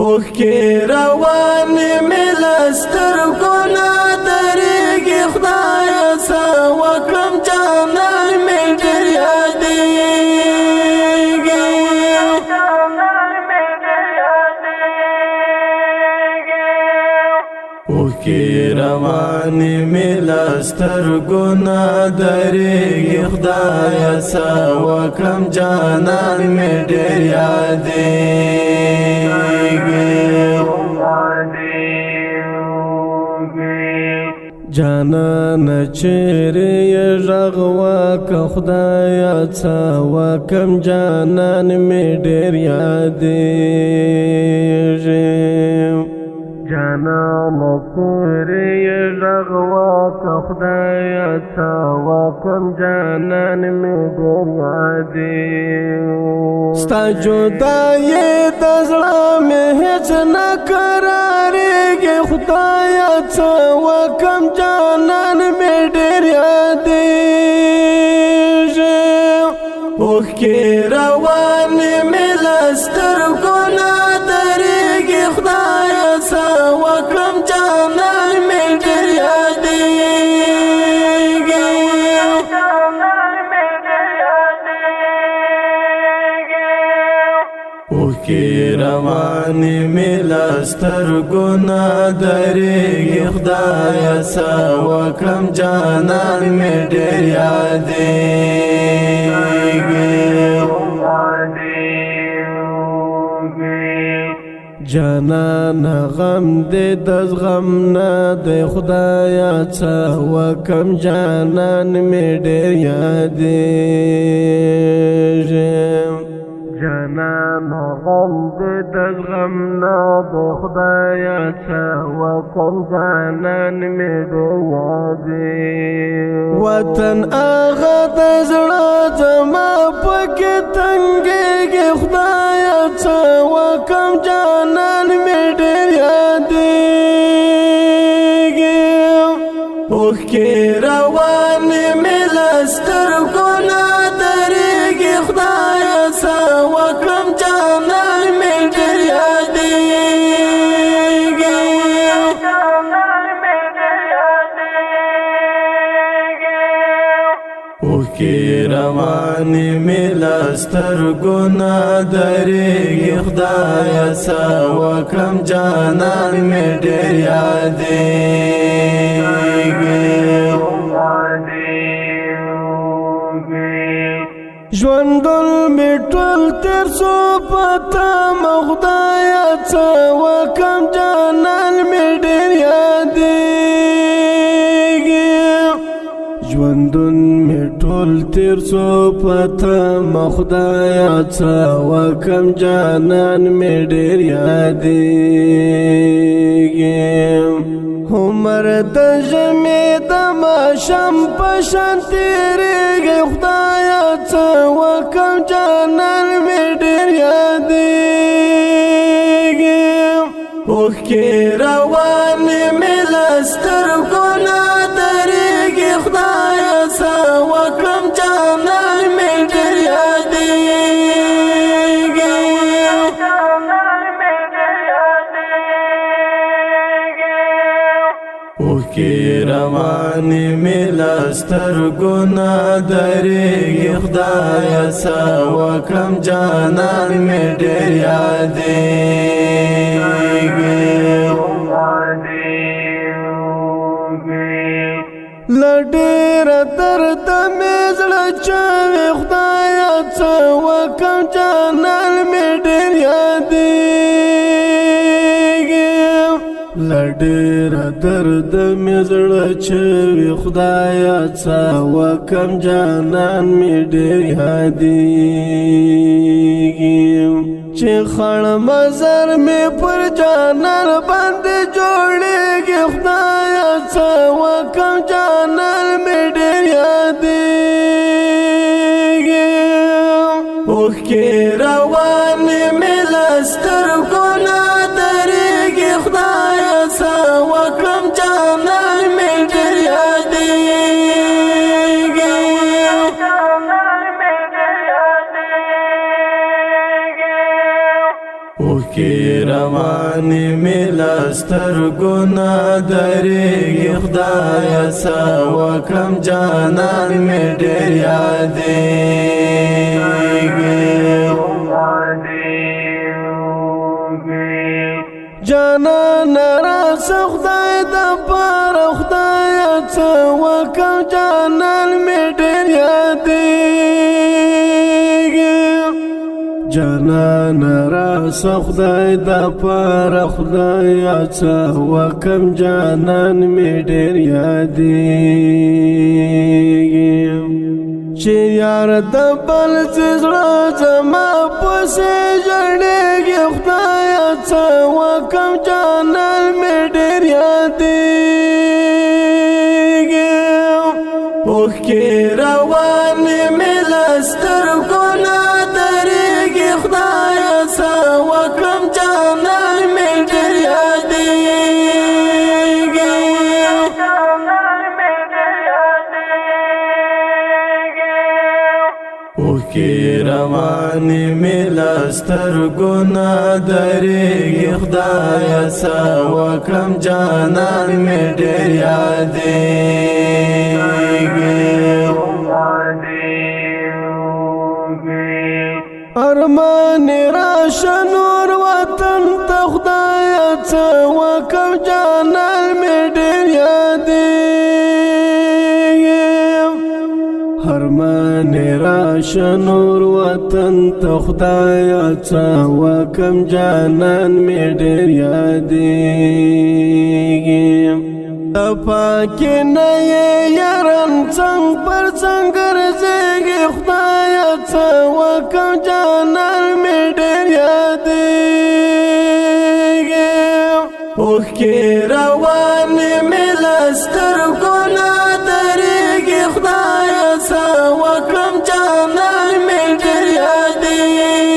اوخ کی روان ملستر گنا دریگی خدایا سا وکم جانان می ډیر یادیگی اوخ کی روان ملستر گنا دریگی خدایا سا وکم جانان می ډیر یادیگی جانان چیرې رغوا که خدایا څه وکم جانان می ډیر یادېږي جانان چیرې رغوا که خدایا څه وکم جانان می ډیر یادېږي ستا جدایي د زړه مې هېڅ نه قرارېږي خدایا څه وکم جانان می ډیر یادېږي اوښ کې روانې مې له سترګو نه درېږي خدایا څه وکم جانان می ډیر یادېږي اوښ کې روانې مې له سترګو نه درېږي خدایا څه وکم جانان می ډیر یادېږي جانان غم دې د زغم نه دی خدایا څه وکم جانان می ډیر یادېږي جانان غم دې د زغم نه دی خدایا څه وکم جانان می ډیر یادېږي وطن هغه د زړه زما پکې تنګېږي خدایا څه وکم جانان می ډیر یادېږي اوښ کې روانې مې له سترګو نه درېږي خدایا څه وکم جانان می ډیر یادېږي اوښ کې روانې مې له سترګو نه درېږي خدایا څه وکم جانان می ډیر یادېږي ژوندون می ټول تیر سو پته مه خدایا څه وکم جانان می ډیر یادېږي ژوندون می ټول تیر سو پته مه خدایا څه وکم جانان می ډیر یادېږي عمر د ژمي د ماښام په شان تېرېږي خدایا څه وکم جانان می ډیر یادېږي اوښ کې روانې مې له سترګو نه درېږي خدایا څه وکم جانان می ډیر یادېږي اوښ کې روانې مې له سترګو نه درېږي خدایا څه وکم جانان می ډیر یادېږي له ډېره درده مې زړه چاوي خدایا څه وکم جانان می ډیر یادېږي له ډېره درده مې زړه چاوي خدایا څه وکم جانان می ډیر یادېږي چې خړ مزر مې پر جانان باندې جوړېږي خدایا څه وکم جانان می ډیر یادېږي اوښ کې روانې مې له سترګو نه درېږي خدایا څه وکم جانان می ډیر یادېږي اوښ کې روانې رواني مې سترګو نه درېږي خدایه څه وکړم جانان مې ډېر یادېږي جانان راسه خدای دپاره خدایه څه وکړم جانان مې ډېر یادېږي جانان راسه خدای دپاره خدایه څه وکړم جانان مې ډېر یادېږي چې یار د بل څه زړه زما پسې ژړېږي خدایه څه وکړم جانان مې ډېر یادېږي اوښکې روانې مې له سترګو نه درېږي خدایه څه وکړم جانان مې ډېر یادېږي اوښکې روانې مې له سترګو نه درېږي خدایه څه وکړم جانان مې ډېر یادېږي ارمان راشه نور وطن ته خدایه څه وکړم جانان مې ډېر یادېږي ارمان راشه نور وطن ته خدایه څه وکړم جانان مې ډېر یادېږي پاکې نه یې یاران څنګ پر څنګ ګرځېږي خدایه څه وکړم جانان مې ډېر یادېږي اوښکې روانې مې له سترګو نه درېږي خدایه څه وکړم جانان مې ډېر یادېږي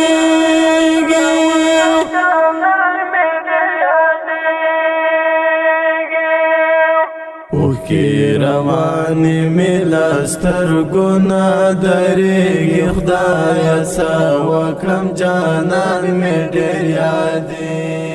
اوښکې روانې مې له سترګو نه درېږي خدایه څه وکړم جانان مې ډېر یادېږي